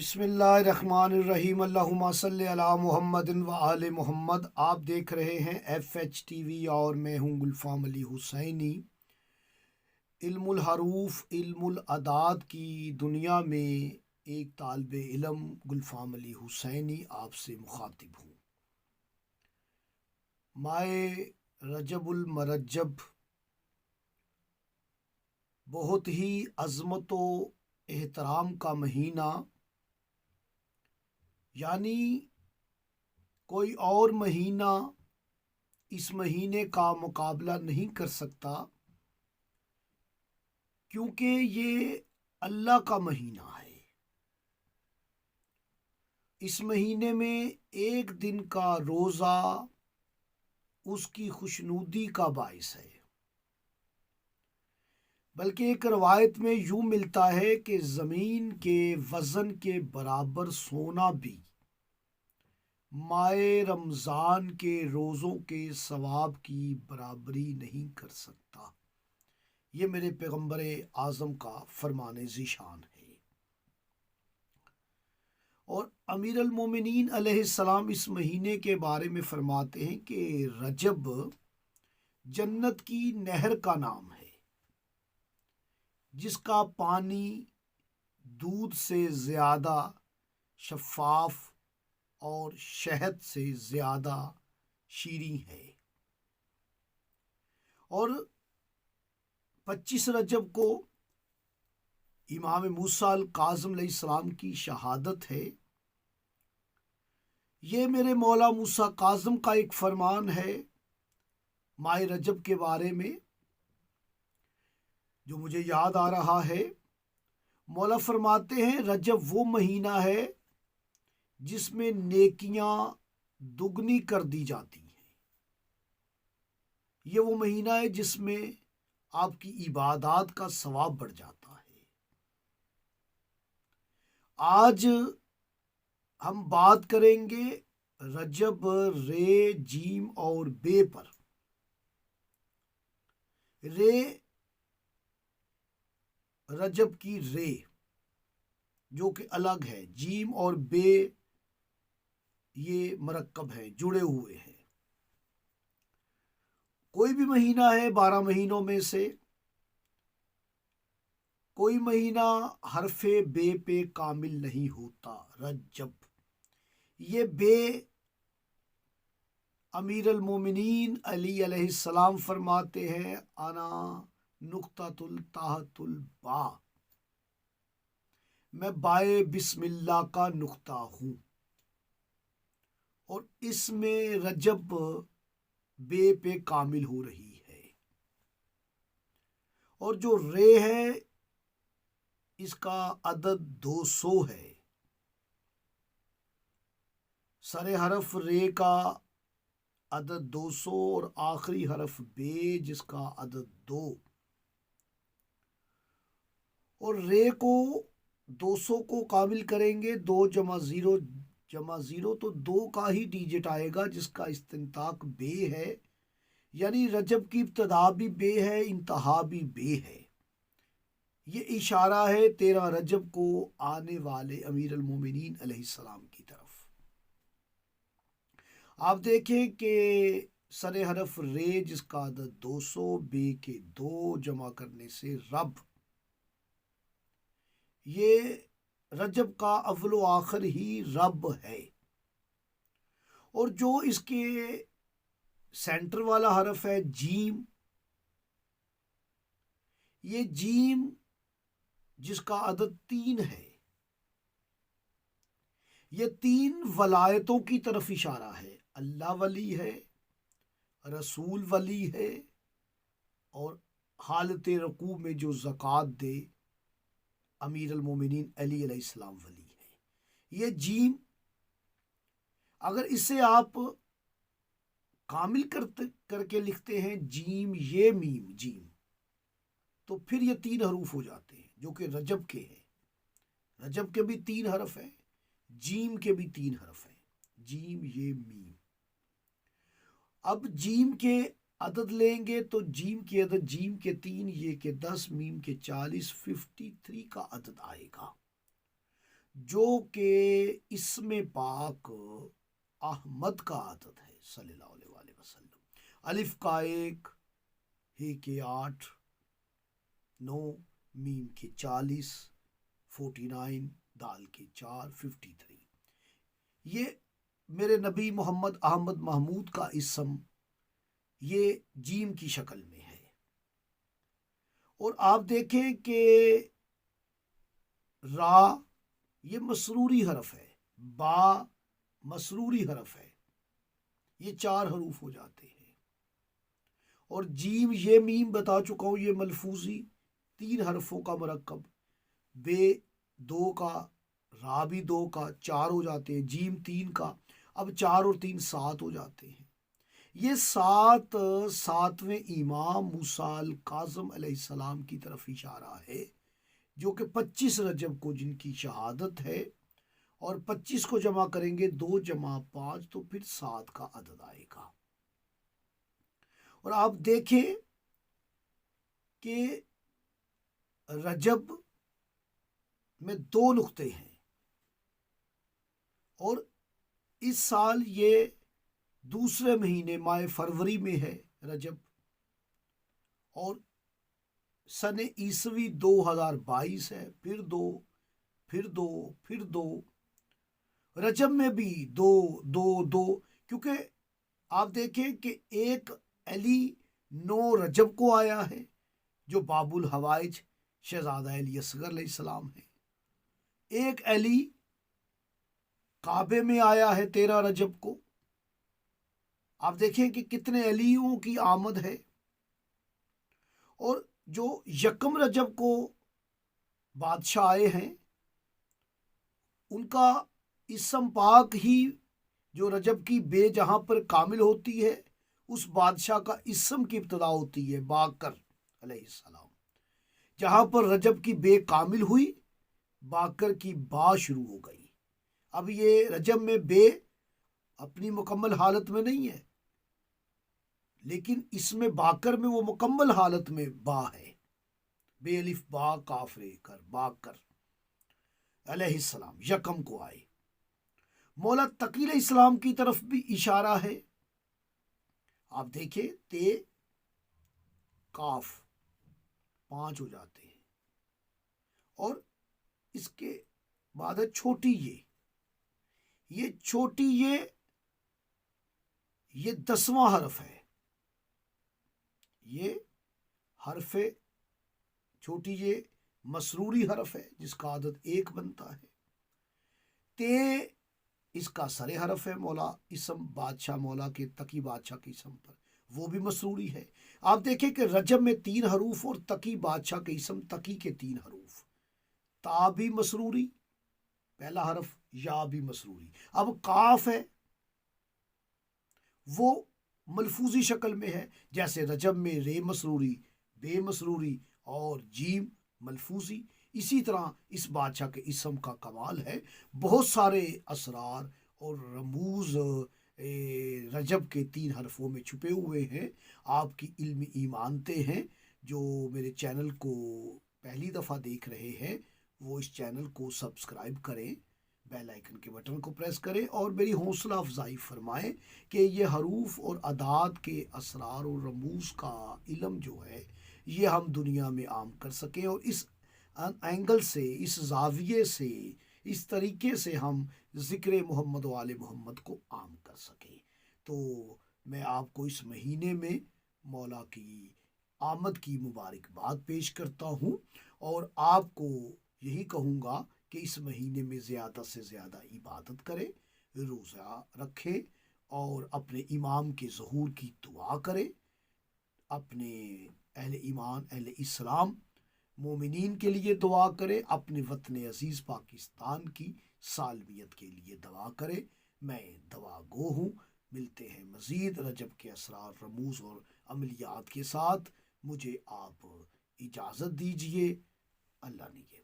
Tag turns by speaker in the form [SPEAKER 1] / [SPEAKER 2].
[SPEAKER 1] बिस्मिल्लाहिर्रहमानिर्रहीम अल्लाहुम्मा सल्लि अला मुहम्मदिन व आले मोहम्मद। आप देख रहे हैं FH TV और मैं हूं गुलफाम अली हुसैनी। इल्मुल हरूफ इल्मुल अदाद की दुनिया में एक तालिब इल्म गुलफाम अली हुसैनी आपसे मुखातिब हूँ। माए रजबुल मरजब बहुत ही अज़मत व एहतराम का महीना, यानी कोई और महीना इस महीने का मुकाबला नहीं कर सकता, क्योंकि ये अल्लाह का महीना है। इस महीने में एक दिन का रोज़ा उसकी खुशनुदी का बाइस है। बल्कि एक रवायत में यूँ मिलता है कि ज़मीन के वज़न के बराबर सोना भी माए रमज़ान के रोज़ों के सवाब की बराबरी नहीं कर सकता। ये मेरे पैगम्बर आज़म का फरमान ज़ीशान है। और अमीर अल मोमिनीन अलैहिस्सलाम इस महीने के बारे में फरमाते हैं कि रजब जन्नत की नहर का नाम है, जिसका पानी दूध से ज़्यादा शफ़ाफ और शहद से ज़्यादा शीरीं है। और 25 रजब को इमाम मूसा अल काज़िम अलैहिस्सलाम की शहादत है। ये मेरे मौला मूसा काज़िम का एक फरमान है माह रजब के बारे में, जो मुझे याद आ रहा है। मौला फरमाते हैं, रजब वो महीना है जिसमें नेकियां दुगनी कर दी जाती हैं। ये वो महीना है जिसमें आपकी इबादत का सवाब बढ़ जाता है। आज हम बात करेंगे रजब रे जीम और बे पर। रे रजब की रे जो कि अलग है, जीम और बे ये मरकब है, जुड़े हुए हैं। कोई भी महीना है 12 महीनों में से, कोई महीना हरफे बे पे कामिल नहीं होता। रजब ये बे अमीर अल मोमिनीन अली अलैहिस्सलाम फरमाते हैं, अना नुक्तातुल ताहतुल बा, मैं बाए बिस्मिल्लाह का नुक्ता हूँ। और इसमें रजब बे पे कामिल हो रही है। और जो रे है इसका अदद 200 है। सरे हरफ रे का अदद 200 और आखिरी हरफ बे जिसका अदद 2। और रे को 200 को कामिल करेंगे, 2 जमा ज़ीरो तो 2 का ही डिजिट आएगा, जिसका इस्तिंताक बे है। यानी रजब की इब्तदा भी बे है, इंतहा भी बे है। ये इशारा है 13 रजब को आने वाले अमीर अल मोमिनीन अलैहिस्सलाम की तरफ। आप देखें कि सरे हरफ रे जिसका अदद 200, बे के 2 जमा करने से रब, ये रजब का अव्वल व आखिर ही रब है। और जो इसके सेंटर वाला हरफ है जीम, ये जीम जिसका अदद 3 है, ये 3 वलायतों की तरफ इशारा है। अल्लाह वली है, रसूल वली है, और हालत रकू में जो ज़कात दे अमीर अल मोमिनीन अली अलैहिस्सलाम वली है। ये जीम अगर इसे आप कामिल करके लिखते हैं, जीम ये मीम जीम, तो फिर ये 3 हरूफ हो जाते हैं जो कि रजब के हैं। रजब के भी 3 हरफ हैं, जीम के भी 3 हरफ हैं, जीम ये मीम। अब जीम के अदद लेंगे तो जीम के अदद, जीम के 3, ये के 10, मीम के 40, 53 का अदद आएगा। जो कि इसमें पाक अहमद का आदत है सल्लल्लाहु अलैहि वसल्लम। अलिफ का 1, हे के 8, 9, मीम के 40, 49, दाल के 4, 53। ये मेरे नबी मोहम्मद अहमद महमूद का इसम ये जीम की शक्ल में है। और आप देखें कि रा ये मसरूरी हरफ है, बा मसरूरी हरफ है, ये 4 हरूफ हो जाते हैं। और जीम ये मीम बता चुका हूँ, ये मलफूजी 3 हरफों का मरकब, बे 2 का, रा भी 2 का, 4 हो जाते हैं, जीम 3 का, अब 4 और 3 7 हो जाते हैं। ये 7 सातवें इमाम मूसा काज़म अलैहिस्सलाम की तरफ इशारा है, जो कि 25 रजब को जिनकी शहादत है। और 25 को जमा करेंगे 2 जमा 5 तो फिर 7 का अदद आएगा। और आप देखें कि रजब में 2 नुक्ते हैं और इस साल ये दूसरे महीने माह फरवरी में है रजब, और सन ईसवी 2022 है, फिर 2, फिर 2, फिर 2, रजब में भी 2 2 2, क्योंकि आप देखें कि एक अली 9 रजब को आया है जो बाबुल हवाइज शहजादा अली असगर अलैहिस्सलाम है। एक अली काबे में आया है 13 रजब को। आप देखें कि कितने अलियों की आमद है। और जो यकम रजब को बादशाह आए हैं उनका इसम पाक ही जो रजब की बे जहां पर कामिल होती है उस बादशाह का इसम की इब्तदा होती है बाकर अलैहिस्सलाम। जहां पर रजब की बे कामिल हुई बाकर की बा शुरू हो गई। अब ये रजब में बे अपनी मुकम्मल हालत में नहीं है, लेकिन इसमें बाकर में वो मुकम्मल हालत में बा है। बे अलिफ बा काफ रे कर बाकर अलैहिस्सलाम यकम को आए। मौला तकी इस्लाम की तरफ भी इशारा है। आप देखिए ते काफ 5 हो जाते हैं और इसके बाद है छोटी ये छोटी ये 10वां हरफ है। ये हरफ छोटी ये मसरूरी हरफ है जिसका आदत 1 बनता है। ते इसका सरे हरफ है मौला इसम बादशाह मौला के तकी बादशाह के इसम पर, वो भी मसरूरी है। आप देखें कि रजब में 3 हरूफ और तकी बादशाह के इसम तकी के 3 हरूफ। ता भी मसरूरी पहला हरफ, या भी मसरूरी। अब काफ है वो मलफूजी शक्ल में है, जैसे रजब में रे मसरूरी, बे मसरूरी और जीम मलफूजी। इसी तरह इस बादशाह के इसम का कमाल है, बहुत सारे असरार और रमूज रजब के 3 हरफों में छुपे हुए हैं। आपकी इल्मी ईमानते हैं जो मेरे चैनल को पहली दफ़ा देख रहे हैं वो इस चैनल को सब्सक्राइब करें, बेल आइकन के बटन को प्रेस करें और मेरी हौसला अफजाई फरमाएं कि ये हरूफ और अदाद के असरार और रमूज का इल्म जो है ये हम दुनिया में आम कर सकें और इस एंगल से, इस जाविये से, इस तरीके से हम ज़िक्र मोहम्मद वाले मोहम्मद को आम कर सकें। तो मैं आपको इस महीने में मौला की आमद की मुबारकबाद पेश करता हूँ और आपको यही कहूँगा कि इस महीने में ज़्यादा से ज़्यादा इबादत करें, रोज़ा रखें और अपने इमाम के ज़हूर की दुआ करें। अपने अहले ईमान अहले इस्लाम मोमिनीन के लिए दुआ करें, अपने वतन अज़ीज़ पाकिस्तान की सालमियत के लिए दुआ करें। मैं दवा गो हूँ। मिलते हैं मज़ीद रजब के असरार, रमूज़ और अमलियात के साथ। मुझे आप इजाज़त दीजिए। अल्लाह निगहबान।